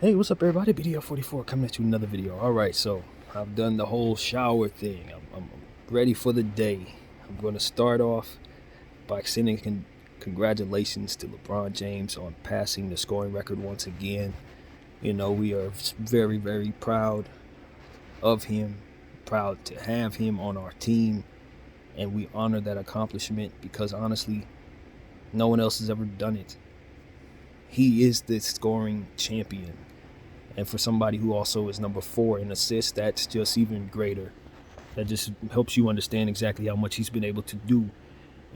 Hey, what's up, everybody? BDL44 coming at you with another video. All right, so I've done the whole shower thing. I'm ready for the day. I'm going to start off by sending congratulations to LeBron James on passing the scoring record once again. You know, we are very, very proud of him, proud to have him on our team, and we honor that accomplishment because honestly, no one else has ever done it. He is the scoring champion. And for somebody who also is number 4 in assists, that's just even greater. That just helps you understand exactly how much he's been able to do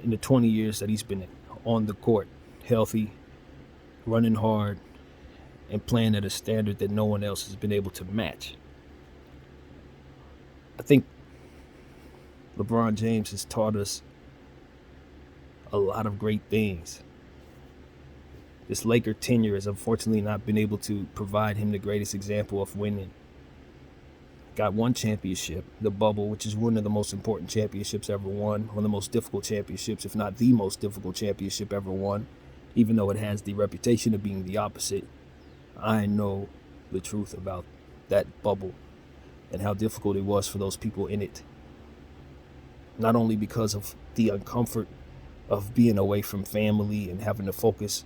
in the 20 years that he's been on the court, healthy, running hard, and playing at a standard that no one else has been able to match. I think LeBron James has taught us a lot of great things. This Laker tenure has unfortunately not been able to provide him the greatest example of winning. Got one championship, the bubble, which is one of the most important championships ever won, one of the most difficult championships, if not the most difficult championship ever won, even though it has the reputation of being the opposite. I know the truth about that bubble and how difficult it was for those people in it. Not only because of the uncomfort of being away from family and having to focus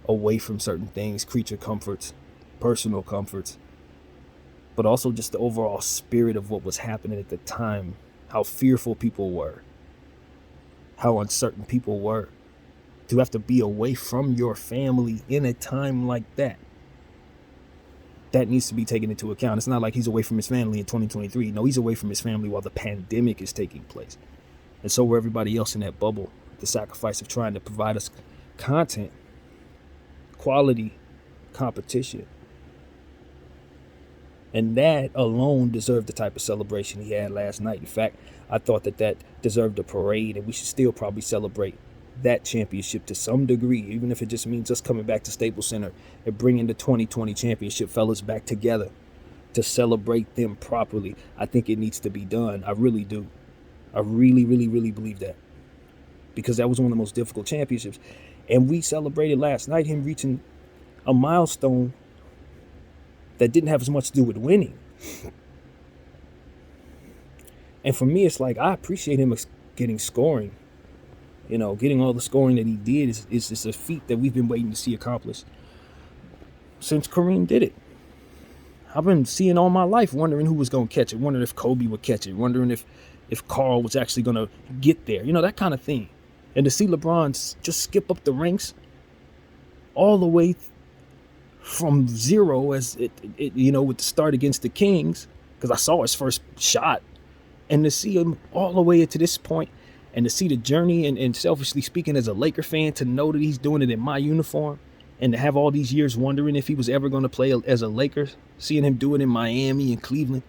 away from certain things, creature comforts, personal comforts, but also just the overall spirit of what was happening at the time, how fearful people were, how uncertain people were. To have to be away from your family in a time like that, that needs to be taken into account. It's not like he's away from his family in 2023. No, he's away from his family while the pandemic is taking place. And so were everybody else in that bubble. The sacrifice of trying to provide us content, quality competition. And that alone deserved the type of celebration he had last night. In fact, I thought that deserved a parade, and we should still probably celebrate that championship to some degree, even if it just means us coming back to Staples Center and bringing the 2020 championship fellas back together to celebrate them properly. I think it needs to be done. I really do. I really, really, really believe that, because that was one of the most difficult championships. And we celebrated last night him reaching a milestone that didn't have as much to do with winning. And for me, it's like, I appreciate him getting scoring. You know, getting all the scoring that he did is just a feat that we've been waiting to see accomplished since Kareem did it. I've been seeing all my life, wondering who was going to catch it, wondering if Kobe would catch it, wondering if Karl was actually going to get there, you know, that kind of thing. And to see LeBron just skip up the ranks all the way from zero, as it you know, with the start against the Kings, because I saw his first shot, and to see him all the way to this point, and to see the journey, and selfishly speaking as a Laker fan, to know that he's doing it in my uniform, and to have all these years wondering if he was ever going to play as a Laker, seeing him do it in Miami and Cleveland,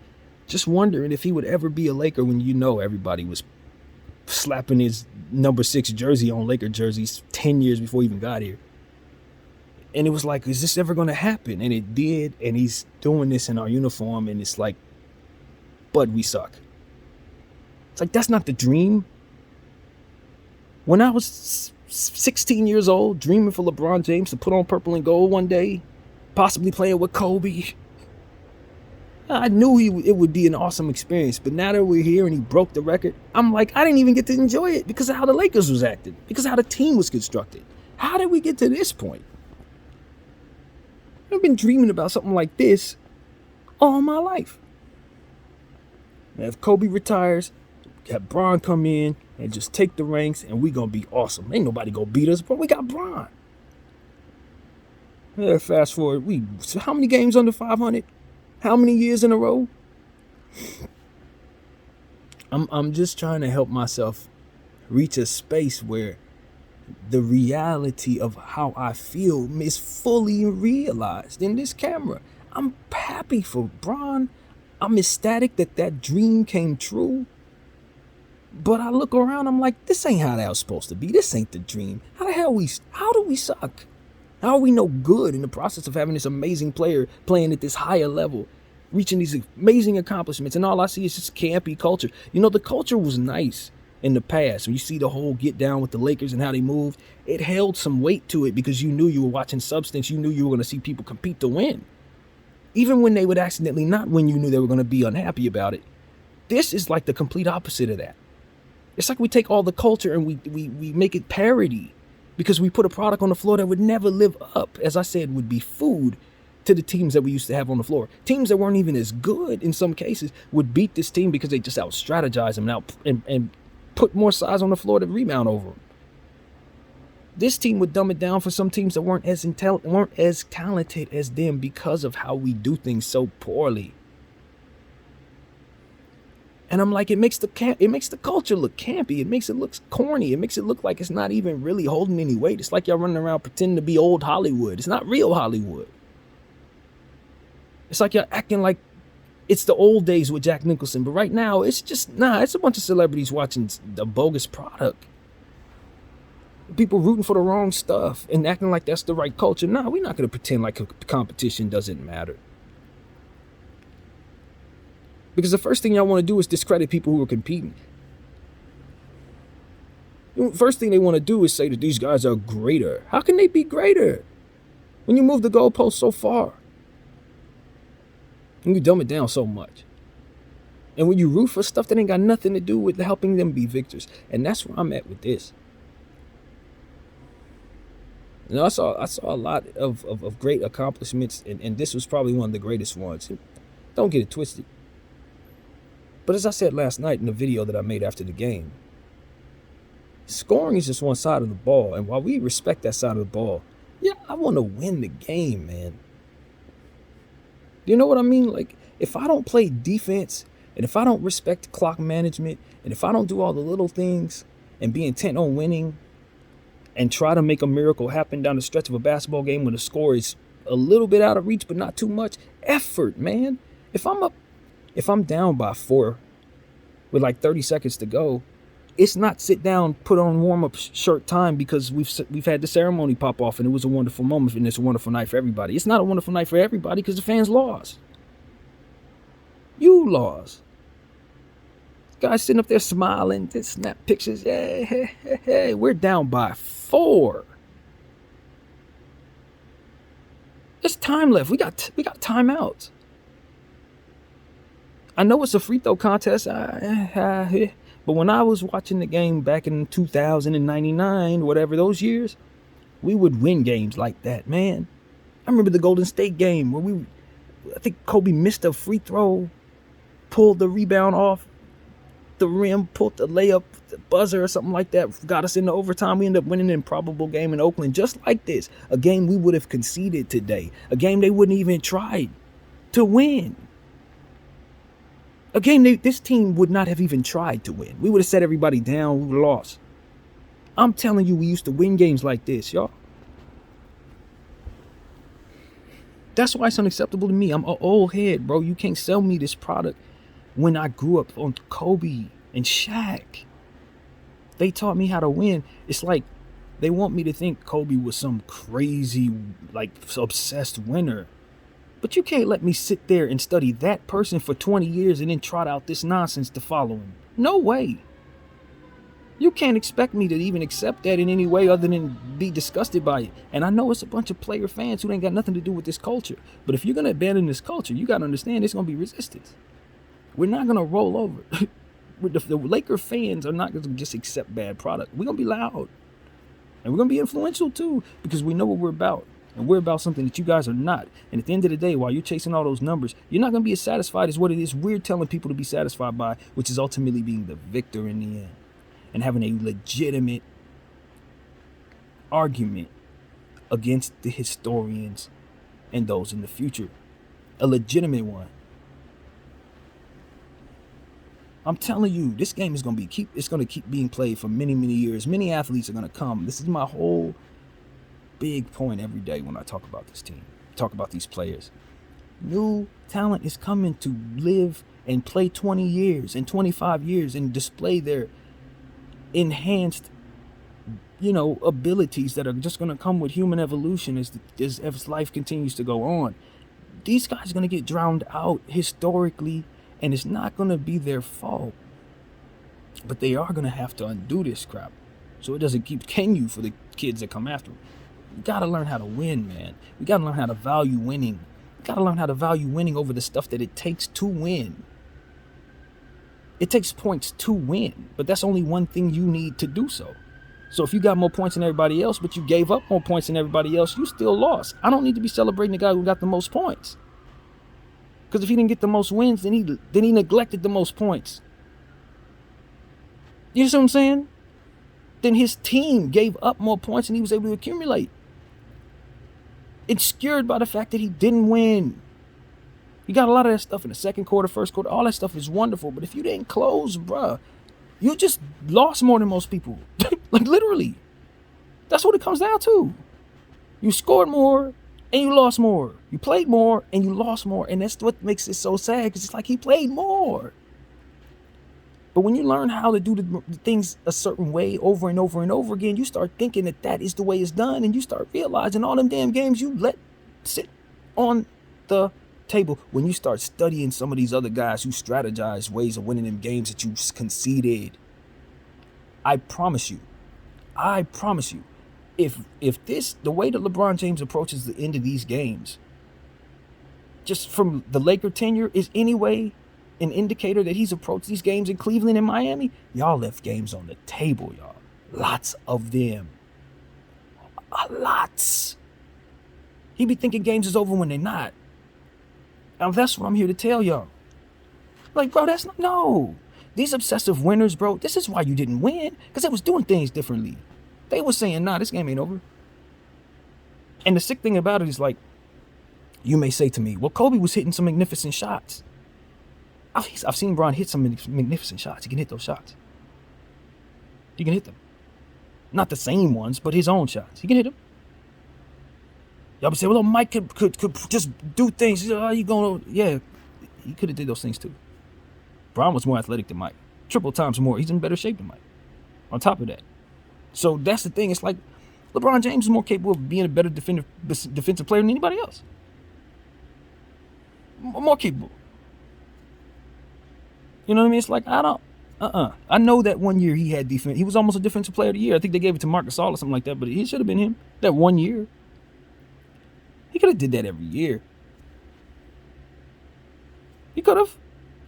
just wondering if he would ever be a Laker when, you know, everybody was slapping his number 6 jersey on Laker jerseys 10 years before he even got here. And it was like, is this ever going to happen? And it did, and he's doing this in our uniform, and it's like, Bud, we suck. It's like, that's not the dream. When I was 16 years old, dreaming for LeBron James to put on purple and gold one day, possibly playing with Kobe, I knew it would be an awesome experience. But now that we're here and he broke the record, I'm like, I didn't even get to enjoy it because of how the Lakers was acting, because of how the team was constructed. How did we get to this point? I've been dreaming about something like this all my life. Now, if Kobe retires, have Bron come in and just take the ranks, and we gonna be awesome. Ain't nobody gonna beat us, but we got Bron. Yeah, fast forward, how many games under 500? How many years in a row? I'm just trying to help myself reach a space where the reality of how I feel is fully realized in this camera. I'm happy for Bron. I'm ecstatic that dream came true. But I look around, I'm like, this ain't how that was supposed to be. This ain't the dream. How do we suck? How are we no good in the process of having this amazing player playing at this higher level, reaching these amazing accomplishments, and all I see is just campy culture? You know, the culture was nice in the past. When you see the whole get down with the Lakers and how they moved, it held some weight to it because you knew you were watching substance. You knew you were going to see people compete to win. Even when they would accidentally not win, you knew they were going to be unhappy about it. This is like the complete opposite of that. It's like we take all the culture and we make it parody because we put a product on the floor that would never live up, as I said, would be food to the teams that we used to have on the floor. Teams that weren't even as good in some cases would beat this team because they just out strategize them and put more size on the floor to rebound over them. This team would dumb it down for some teams that weren't as talented as them because of how we do things so poorly. And I'm like, it makes the culture look campy. It makes it look corny. It makes it look like it's not even really holding any weight. It's like y'all running around pretending to be old Hollywood. It's not real Hollywood. It's like y'all acting like it's the old days with Jack Nicholson. But right now, it's just, it's a bunch of celebrities watching the bogus product. People rooting for the wrong stuff and acting like that's the right culture. We're not going to pretend like a competition doesn't matter. Because the first thing y'all want to do is discredit people who are competing. The first thing they want to do is say that these guys are greater. How can they be greater when you move the goalpost so far? And you dumb it down so much. And when you root for stuff that ain't got nothing to do with helping them be victors. And that's where I'm at with this. You know, I saw a lot of great accomplishments, and this was probably one of the greatest ones. Don't get it twisted. But as I said last night in the video that I made after the game, scoring is just one side of the ball. And while we respect that side of the ball, I want to win the game, man. Do you know what I mean? Like, if I don't play defense, and if I don't respect clock management, and if I don't do all the little things and be intent on winning and try to make a miracle happen down the stretch of a basketball game when the score is a little bit out of reach but not too much, effort, man. If I'm down by 4 with like 30 seconds to go, it's not sit down, put on warm-up shirt time because we've had the ceremony pop off and it was a wonderful moment and it's a wonderful night for everybody. It's not a wonderful night for everybody because the fans lost. You lost. Guys sitting up there smiling, just snap pictures. Hey, we're down by 4. There's time left. We got timeouts. I know it's a free throw contest, but when I was watching the game back in 2099, whatever those years, we would win games like that, man. I remember the Golden State game where I think Kobe missed a free throw, pulled the rebound off the rim, pulled the layup, the buzzer or something like that, got us into overtime. We ended up winning an improbable game in Oakland, just like this. A game we would have conceded today. A game they wouldn't even try to win. A game this team would not have even tried to win. We would have set everybody down. We would have lost. I'm telling you, we used to win games like this, y'all. That's why it's unacceptable to me. I'm an old head, bro. You can't sell me this product when I grew up on Kobe and Shaq. They taught me how to win. It's like they want me to think Kobe was some crazy, like, obsessed winner. But you can't let me sit there and study that person for 20 years and then trot out this nonsense to follow him. No way. You can't expect me to even accept that in any way other than be disgusted by it. And I know it's a bunch of player fans who ain't got nothing to do with this culture. But if you're going to abandon this culture, you got to understand there's going to be resistance. We're not going to roll over. The Laker fans are not going to just accept bad product. We're going to be loud. And we're going to be influential too because we know what we're about. And we're about something that you guys are not. And at the end of the day, while you're chasing all those numbers, you're not going to be as satisfied as what it is we're telling people to be satisfied by, which is ultimately being the victor in the end and having a legitimate argument against the historians and those in the future. A legitimate one. I'm telling you, this game is going to keep being played for many, many years. Many athletes are going to come. This is my whole big point every day when I talk about this team, talk about these players. New talent is coming to live and play 20 years and 25 years and display their enhanced, abilities that are just going to come with human evolution as life continues to go on. These guys are going to get drowned out historically, and it's not going to be their fault. But they are going to have to undo this crap so it doesn't continue for the kids that come after them. We got to learn how to win, man. We got to learn how to value winning. Got to learn how to value winning over the stuff that it takes to win. It takes points to win, but that's only one thing you need to do so. So if you got more points than everybody else, but you gave up more points than everybody else, you still lost. I don't need to be celebrating the guy who got the most points. Because if he didn't get the most wins, then he neglected the most points. You see what I'm saying? Then his team gave up more points than he was able to accumulate. It's skewered by the fact that he didn't win. You got a lot of that stuff in the second quarter, first quarter. All that stuff is wonderful. But if you didn't close, bruh, you just lost more than most people. Like literally. That's what it comes down to. You scored more and you lost more. You played more and you lost more. And that's what makes it so sad, because it's like he played more. But when you learn how to do the things a certain way over and over and over again, you start thinking that that is the way it's done. And you start realizing all them damn games you let sit on the table. When you start studying some of these other guys who strategize ways of winning them games that you conceded, I promise you, if this, the way that LeBron James approaches the end of these games, just from the Laker tenure, is anyway an indicator that he's approached these games in Cleveland and Miami, y'all left games on the table, y'all. Lots of them. Lots. He be thinking games is over when they're not. Now that's what I'm here to tell y'all. Like, bro, that's not, no. These obsessive winners, bro, this is why you didn't win, because they was doing things differently. They was saying, nah, this game ain't over. And the sick thing about it is, like, you may say to me, well, Kobe was hitting some magnificent shots. I've seen Bron hit some magnificent shots. He can hit those shots. He can hit them. Not the same ones, but his own shots. He can hit them. Y'all be saying, well, Mike could just do things. How you going to? Yeah, he could have did those things too. Bron was more athletic than Mike. Triple times more. He's in better shape than Mike. On top of that. So that's the thing. It's like LeBron James is more capable of being a better defensive player than anybody else. More capable. You know what I mean? It's like, I know that one year he had defense. He was almost a defensive player of the year. I think they gave it to Marc Gasol or something like that, but it should have been him. That one year. He could have did that every year. He could have.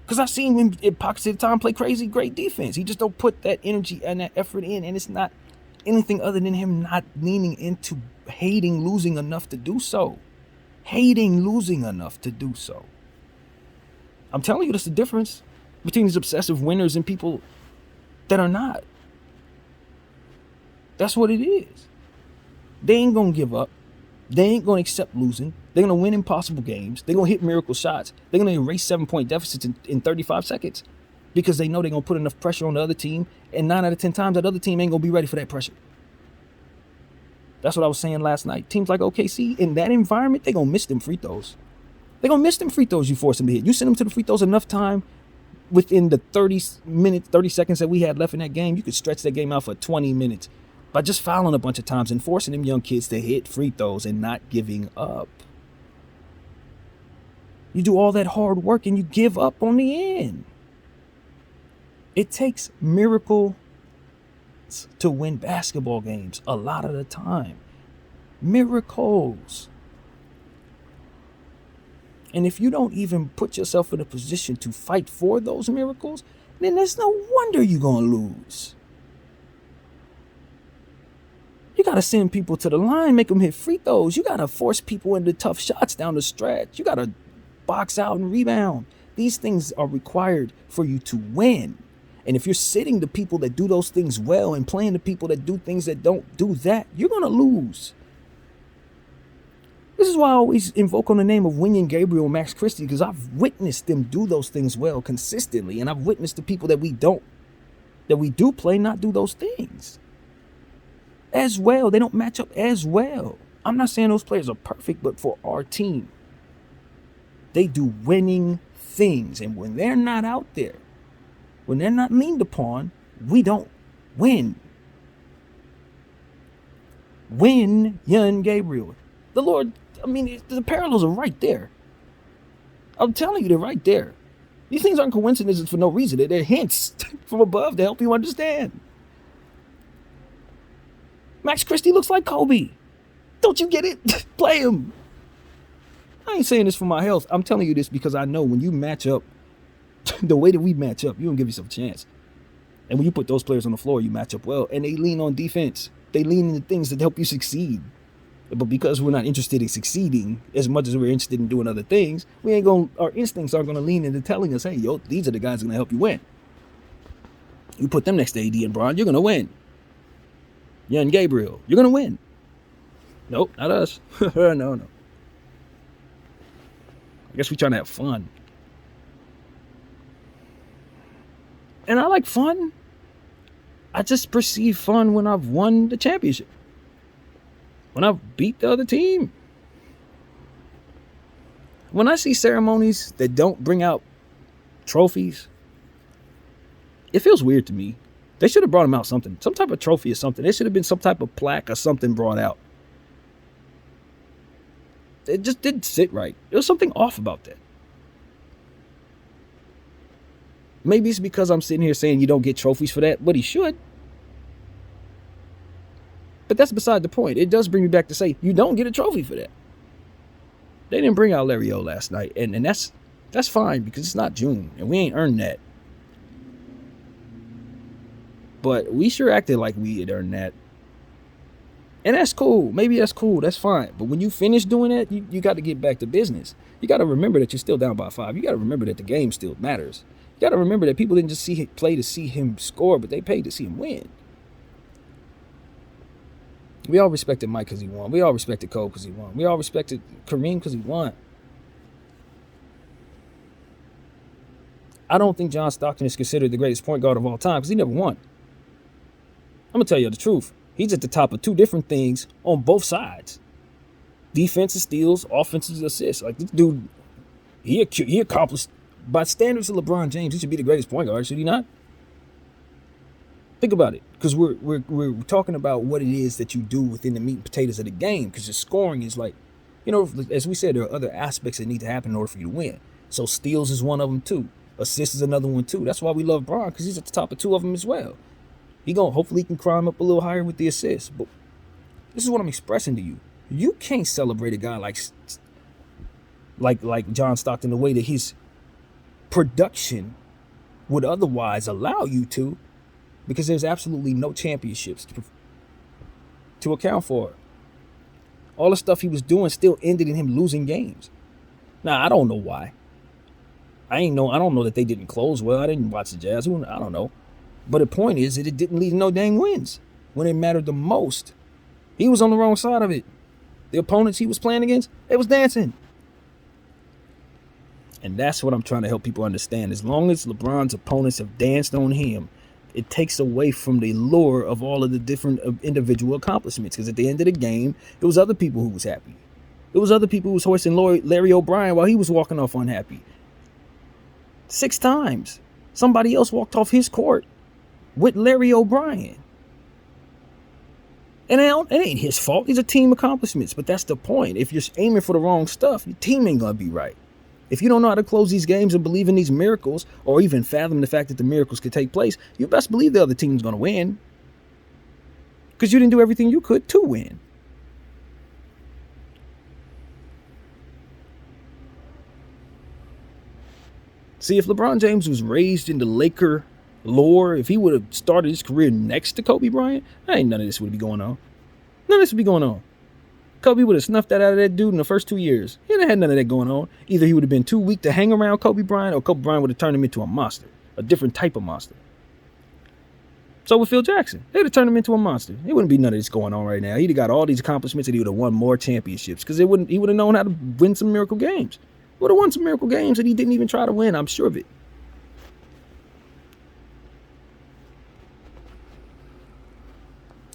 Because I've seen him in pockets of the time play crazy, great defense. He just don't put that energy and that effort in, and it's not anything other than him not leaning into hating losing enough to do so. Hating losing enough to do so. I'm telling you, that's the difference between these obsessive winners and people that are not. That's what it is. They ain't gonna give up. They ain't gonna accept losing. They're gonna win impossible games. They're gonna hit miracle shots. They're gonna erase 7-point deficits in 35 seconds because they know they're gonna put enough pressure on the other team, and 9 out of 10 times that other team ain't gonna be ready for that pressure. That's what I was saying last night. Teams like OKC, in that environment, they're gonna miss them free throws. They're gonna miss them free throws you force them to hit. You send them to the free throws enough time, within the 30 seconds that we had left in that game, you could stretch that game out for 20 minutes by just fouling a bunch of times and forcing them young kids to hit free throws and not giving up. You do all that hard work and you give up on the end. It takes miracles to win basketball games a lot of the time. Miracles. And if you don't even put yourself in a position to fight for those miracles, then there's no wonder you're going to lose. You got to send people to the line, make them hit free throws. You got to force people into tough shots down the stretch. You got to box out and rebound. These things are required for you to win. And if you're sitting the people that do those things well and playing the people that do things that don't do that, you're going to lose. This is why I always invoke on the name of Wenyen Gabriel and Max Christie, because I've witnessed them do those things well consistently. And I've witnessed the people that we do play not do those things as well. They don't match up as well. I'm not saying those players are perfect, but for our team, they do winning things. And when they're not out there, when they're not leaned upon, we don't win. Wenyen Gabriel. The Lord, I mean, the parallels are right there. I'm telling you, they're right there. These things aren't coincidences for no reason. They're hints from above to help you understand. Max Christie looks like Kobe. Don't you get it? Play him. I ain't saying this for my health. I'm telling you this because I know when you match up the way that we match up, you don't give yourself a chance. And when you put those players on the floor, you match up well. And they lean on defense. They lean into things that help you succeed. But because we're not interested in succeeding as much as we're interested in doing other things, our instincts aren't gonna lean into telling us, hey, yo, these are the guys that are gonna help you win. You put them next to AD and Bron, you're gonna win. Young Gabriel, you're gonna win. Nope, not us. No. I guess we're trying to have fun. And I like fun. I just perceive fun when I've won the championship. When I've beat the other team. When I see ceremonies that don't bring out trophies, it feels weird to me. They should have brought them out something. Some type of trophy or something. There should have been some type of plaque or something brought out. It just didn't sit right. There was something off about that. Maybe it's because I'm sitting here saying you don't get trophies for that, but he should. But that's beside the point. It does bring me back to say you don't get a trophy for that. They didn't bring out Larry O last night, and that's fine because it's not June, and we ain't earned that. But we sure acted like we had earned that. And that's cool. Maybe that's cool. That's fine. But when you finish doing that, you got to get back to business. You got to remember that you're still down by 5. You got to remember that the game still matters. You got to remember that people didn't just play to see him score, but they paid to see him win. We all respected Mike because he won. We all respected Cole because he won. We all respected Kareem because he won. I don't think John Stockton is considered the greatest point guard of all time because he never won. I'm going to tell you the truth. He's at the top of 2 different things on both sides. Defensive steals, offensive assists. Like, this dude, he accomplished, by standards of LeBron James, he should be the greatest point guard, should he not? Think about it, because we're talking about what it is that you do within the meat and potatoes of the game, because the scoring is like, as we said, there are other aspects that need to happen in order for you to win. So steals is one of them too. Assists is another one too. That's why we love Bron, because he's at the top of 2 of them as well. Hopefully he can climb up a little higher with the assists. But this is what I'm expressing to you. You can't celebrate a guy like John Stockton the way that his production would otherwise allow you to, because there's absolutely no championships to account for. All the stuff he was doing still ended in him losing games. Now, I don't know why. I don't know that they didn't close well. I didn't watch the Jazz. I don't know. But the point is that it didn't lead to no dang wins when it mattered the most. He was on the wrong side of it. The opponents he was playing against, they was dancing. And that's what I'm trying to help people understand. As long as LeBron's opponents have danced on him, it takes away from the lure of all of the different individual accomplishments. Because at the end of the game, it was other people who was happy. It was other people who was hoisting Larry O'Brien while he was walking off unhappy. 6 times. Somebody else walked off his court with Larry O'Brien. And it ain't his fault. These are team accomplishments. But that's the point. If you're aiming for the wrong stuff, your team ain't going to be right. If you don't know how to close these games and believe in these miracles, or even fathom the fact that the miracles could take place, you best believe the other team's going to win. Because you didn't do everything you could to win. See, if LeBron James was raised in the Laker lore, if he would have started his career next to Kobe Bryant, none of this would be going on. None of this would be going on. Kobe would have snuffed that out of that dude in the first 2 years. He didn't have none of that going on. Either he would have been too weak to hang around Kobe Bryant, or Kobe Bryant would have turned him into a monster, a different type of monster. So with Phil Jackson, they would have turned him into a monster. It wouldn't be none of this going on right now. He'd have got all these accomplishments and he would have won more championships because he would have known how to win some miracle games. He would have won some miracle games that he didn't even try to win. I'm sure of it.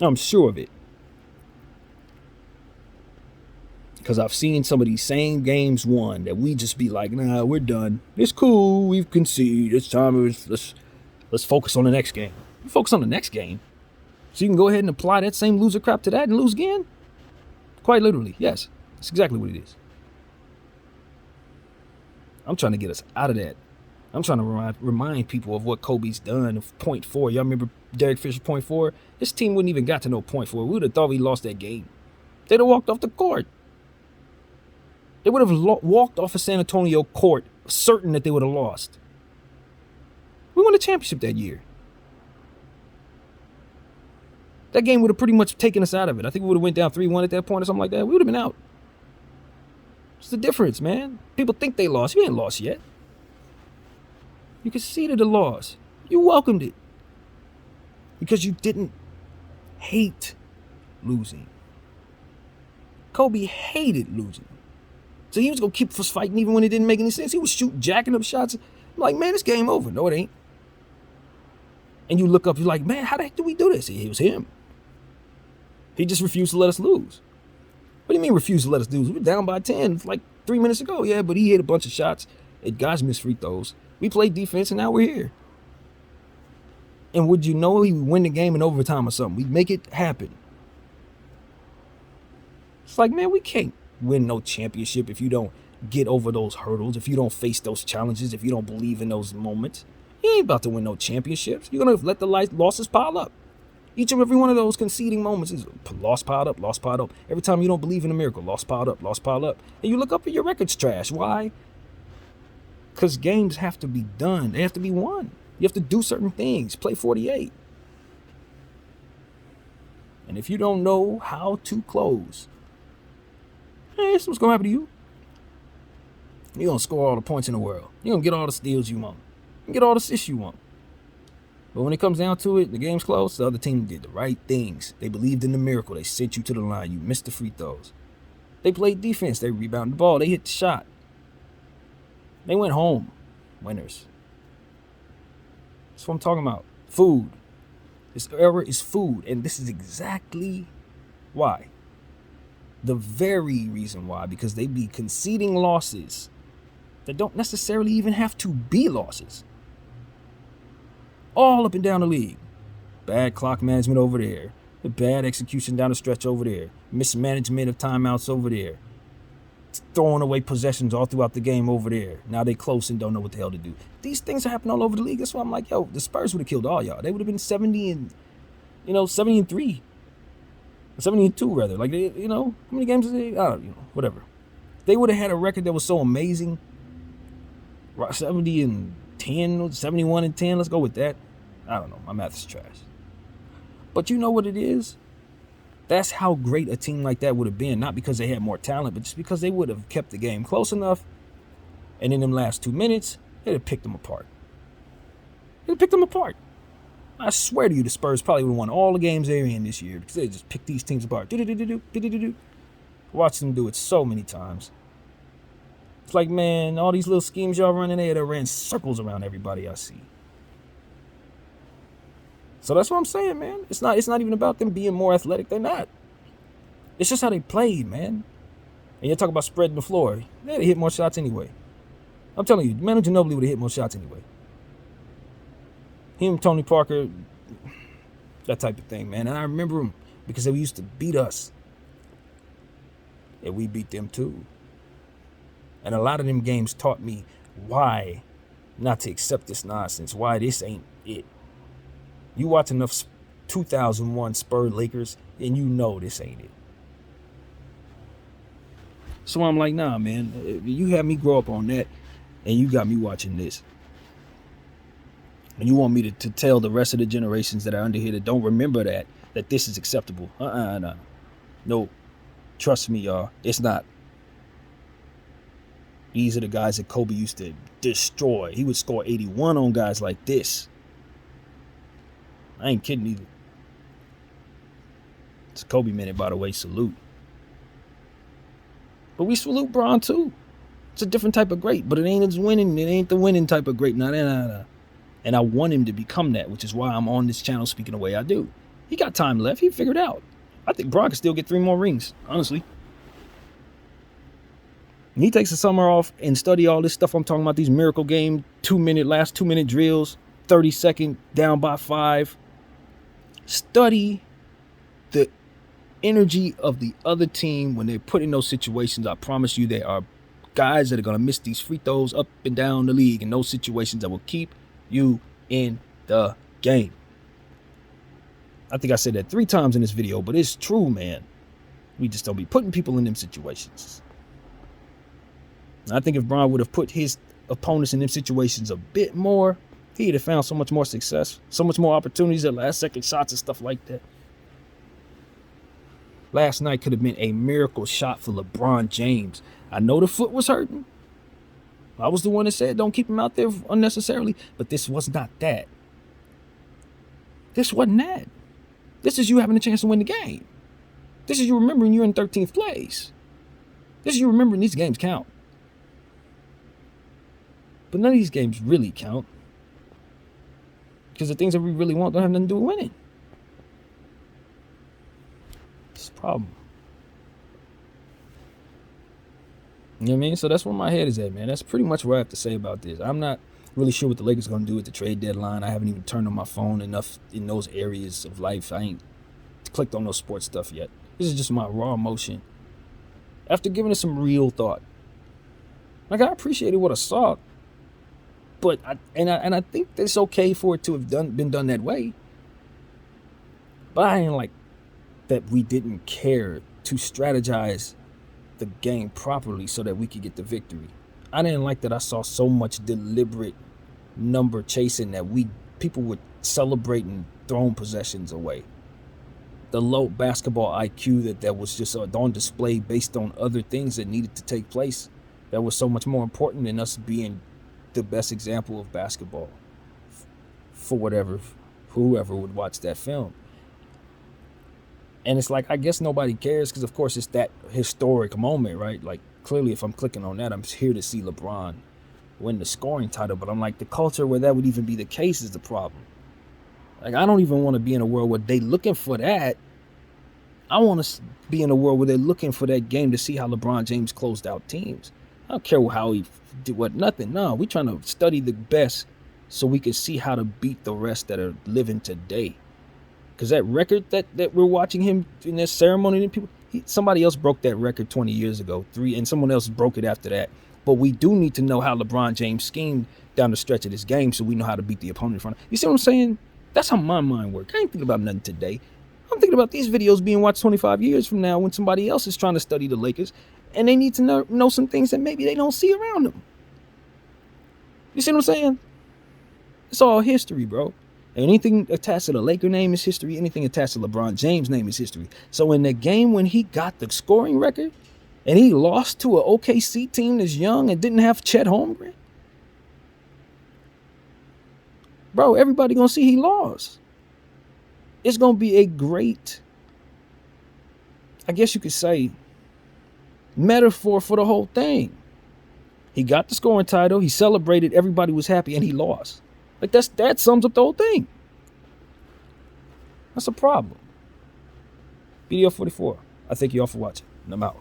I'm sure of it. Because I've seen some of these same games won that we just be like, nah, we're done. It's cool. We've conceded. It's time. Let's focus on the next game. Focus on the next game. So you can go ahead and apply that same loser crap to that and lose again? Quite literally, yes. That's exactly what it is. I'm trying to get us out of that. I'm trying to remind people of what Kobe's done. Point 4. Y'all remember Derek Fisher point 4? This team wouldn't even got to no point 4. We would have thought we lost that game. They'd have walked off the court. They would have walked off of San Antonio court certain that they would have lost. We won the championship that year. That game would have pretty much taken us out of it. I think we would have went down 3-1 at that point or something like that. We would have been out. What's the difference, man? People think they lost. You ain't lost yet. You conceded a loss. You welcomed it. Because you didn't hate losing. Kobe hated losing. So he was going to keep us fighting even when it didn't make any sense. He was jacking up shots. I'm like, man, this game over. No, it ain't. And you look up, you're like, man, how the heck did we do this? It was him. He just refused to let us lose. What do you mean refused to let us lose? We were down by 10 like 3 minutes ago. Yeah, but he hit a bunch of shots. Guys missed free throws. We played defense, and now we're here. And would you know he would win the game in overtime or something? We'd make it happen. It's like, man, we can't win no championship if you don't get over those hurdles, if you don't face those challenges, if you don't believe in those moments. You ain't about to win no championships. You're going to let the losses pile up. Each and every one of those conceding moments is loss piled up, loss piled up. Every time you don't believe in a miracle, loss piled up, loss piled up. And you look up and your record's trash. Why? Because games have to be done. They have to be won. You have to do certain things. Play 48. And if you don't know how to close, hey, this is what's going to happen to you. You're going to score all the points in the world. You're going to get all the steals you want. You get all the assists you want. But when it comes down to it, the game's close, the other team did the right things. They believed in the miracle. They sent you to the line. You missed the free throws. They played defense. They rebounded the ball. They hit the shot. They went home. Winners. That's what I'm talking about. Food. This era is food. And this is exactly why. The very reason why. Because they be conceding losses that don't necessarily even have to be losses. All up and down the league. Bad clock management over there. The bad execution down the stretch over there. Mismanagement of timeouts over there. Throwing away possessions all throughout the game over there. Now they close and don't know what the hell to do. These things happen all over the league. That's why I'm like, yo, the Spurs would have killed all y'all. They would have been 70-3. 70-2 rather. Like, they, how many games did they? I don't know, whatever. They would have had a record that was so amazing. 70-10, 71-10. Let's go with that. I don't know. My math is trash. But you know what it is? That's how great a team like that would have been. Not because they had more talent, but just because they would have kept the game close enough. And in them last 2 minutes, they'd have picked them apart. I swear to you, the Spurs probably would have won all the games they're in this year because they just picked these teams apart. Watch them do it so many times. It's like, man, all these little schemes y'all running there, they ran circles around everybody I see. So that's what I'm saying, man. It's not even about them being more athletic. They're not. It's just how they played, man. And you're talking about spreading the floor. They'd have hit more shots anyway. I'm telling you, Manu Ginobili would have hit more shots anyway. Him, Tony Parker, that type of thing, man. And I remember them because they used to beat us. And we beat them too. And a lot of them games taught me why not to accept this nonsense, why this ain't it. You watch enough 2001 Spurs Lakers, and you know this ain't it. So I'm like, nah, man, you had me grow up on that, and you got me watching this. And you want me to tell the rest of the generations that are under here that don't remember that this is acceptable. No. Trust me, y'all, it's not. These are the guys that Kobe used to destroy. He would score 81 on guys like this. I ain't kidding either. It's a Kobe minute, by the way. Salute. But we salute Bron too. It's a different type of great, but it ain't the winning type of great. Nah. And I want him to become that, which is why I'm on this channel speaking the way I do. He got time left. He figured out. I think Bron can still get 3 more rings, honestly. And he takes the summer off and study all this stuff I'm talking about, these miracle game, last 2 minute drills, 30-second, down by 5. Study the energy of the other team when they're put in those situations. I promise you there are guys that are going to miss these free throws up and down the league in those situations that will keep you in the game. I think I said that 3 times in this video, but it's true, man. We just don't be putting people in them situations. I think if Bron would have put his opponents in them situations a bit more, he'd have found so much more success, so much more opportunities at last second shots and stuff like that. Last night could have been a miracle shot for LeBron James. I know the foot was hurting. I was the one that said don't keep him out there unnecessarily, but this was not that. This wasn't that. This is you having a chance to win the game. This is you remembering you're in 13th place. This is you remembering these games count. But none of these games really count. Because the things that we really want don't have nothing to do with winning. It's a problem. You know what I mean? So that's where my head is at, man. That's pretty much what I have to say about this. I'm not really sure what the Lakers are going to do at the trade deadline. I haven't even turned on my phone enough in those areas of life. I ain't clicked on no sports stuff yet. This is just my raw emotion. After giving it some real thought. Like, I appreciated what I saw. But I think it's okay for it to have been done that way. But I ain't like that we didn't care to strategize the game properly so that we could get the victory. I didn't like that I saw so much deliberate number chasing that people were celebrating throwing possessions away. The low basketball IQ that was just on display based on other things that needed to take place that was so much more important than us being the best example of basketball for whoever would watch that film. And it's like, I guess nobody cares because, of course, it's that historic moment, right? Like, clearly, if I'm clicking on that, I'm here to see LeBron win the scoring title. But I'm like, the culture where that would even be the case is the problem. Like, I don't even want to be in a world where they looking for that. I want to be in a world where they're looking for that game to see how LeBron James closed out teams. I don't care how he did what, nothing. No, we're trying to study the best so we can see how to beat the rest that are living today. Because that record that we're watching him in this ceremony, somebody else broke that record 20 years ago, and someone else broke it after that. But we do need to know how LeBron James schemed down the stretch of this game so we know how to beat the opponent in front of. You see what I'm saying? That's how my mind works. I ain't thinking about nothing today. I'm thinking about these videos being watched 25 years from now when somebody else is trying to study the Lakers and they need to know some things that maybe they don't see around them. You see what I'm saying? It's all history, bro. Anything attached to the Laker name is history. Anything attached to LeBron James' name is history. So in the game when he got the scoring record and he lost to an OKC team that's young and didn't have Chet Holmgren, bro, everybody gonna see he lost. It's gonna be a great, I guess you could say, metaphor for the whole thing. He got the scoring title, he celebrated, everybody was happy, and he lost. Like, that sums up the whole thing. That's a problem. Video 44. I thank you all for watching, and I'm out.